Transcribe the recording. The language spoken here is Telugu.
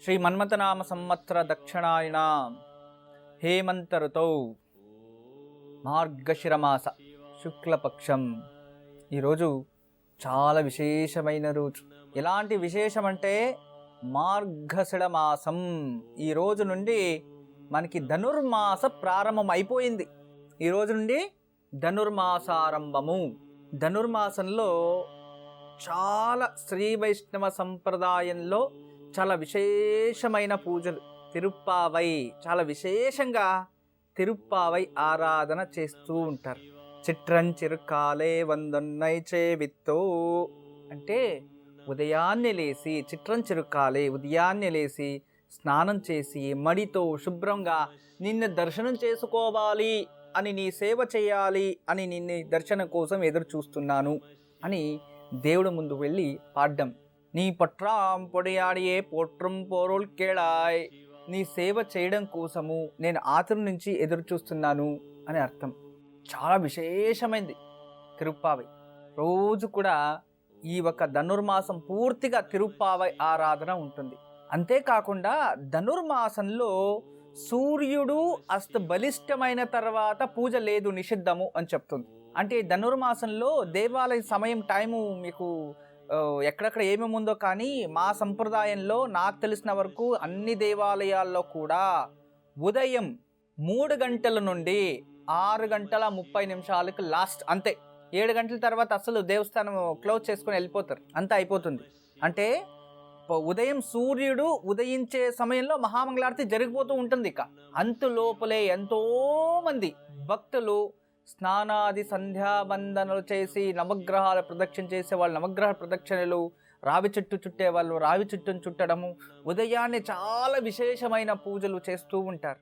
శ్రీ మన్మథనామ సంవత్సర దక్షిణాయన హేమంత ఋతౌ మార్గశిరమాస శుక్లపక్షం. ఈరోజు చాలా విశేషమైన రోజు. ఎలాంటి విశేషం అంటే మార్గశిర మాసం. ఈ రోజు నుండి మనకి ధనుర్మాస ప్రారంభం అయిపోయింది. ఈ రోజు నుండి ధనుర్మాసారంభము. ధనుర్మాసంలో చాలా శ్రీ వైష్ణవ సంప్రదాయంలో చాలా విశేషమైన పూజలు, తిరుప్పావై, చాలా విశేషంగా తిరుప్పావై ఆరాధన చేస్తూ ఉంటారు. చిట్రంచిరుకాలే వందొన్నై చేవిత్తో అంటే ఉదయాన్నే లేచి, చిట్రంచిరుకాలే ఉదయాన్నే లేచి స్నానం చేసి మడితో శుభ్రంగా నిన్ను దర్శనం చేసుకోవాలి అని, నీ సేవ చేయాలి అని, నిన్ను దర్శనం కోసం ఎదురు చూస్తున్నాను అని దేవుడు ముందు వెళ్ళి పాడ్డం. నీ పొట్రాం పొడియాడియే పోట్రం పోరోల్ కేళాయ్, నీ సేవ చేయడం కోసము నేను ఆతురు నుంచి ఎదురు చూస్తున్నాను అని అర్థం. చాలా విశేషమైంది తిరుప్పావై. రోజు కూడా ఈ ఒక ధనుర్మాసం పూర్తిగా తిరుప్పావై ఆరాధన ఉంటుంది. అంతేకాకుండా ధనుర్మాసంలో సూర్యుడు బలిష్టమైన తర్వాత పూజ లేదు, నిషిద్ధము అని చెప్తుంది. అంటే ధనుర్మాసంలో దేవాలయ సమయం టైము మీకు ఎక్కడెక్కడ ఏమేమి ఉందో కానీ మా సంప్రదాయంలో నాకు తెలిసిన వరకు అన్ని దేవాలయాల్లో కూడా ఉదయం 3 గంటల నుండి 6:30 లాస్ట్, అంతే. 7 గంటల తర్వాత అసలు దేవస్థానం క్లోజ్ చేసుకొని వెళ్ళిపోతారు, అంతా అయిపోతుంది. అంటే ఉదయం సూర్యుడు ఉదయించే సమయంలో మహామంగళారతి జరిగిపోతూ ఉంటుంది. ఇక అంతులోపలే ఎంతోమంది భక్తులు స్నానాది సంధ్యాబంధనలు చేసి నవగ్రహాల ప్రదక్షిణ చేసే వాళ్ళు నవగ్రహ ప్రదక్షిణలు, రావి చుట్టూ చుట్టే వాళ్ళు రావి చుట్టూను చుట్టడము, ఉదయాన్నే చాలా విశేషమైన పూజలు చేస్తూ ఉంటారు.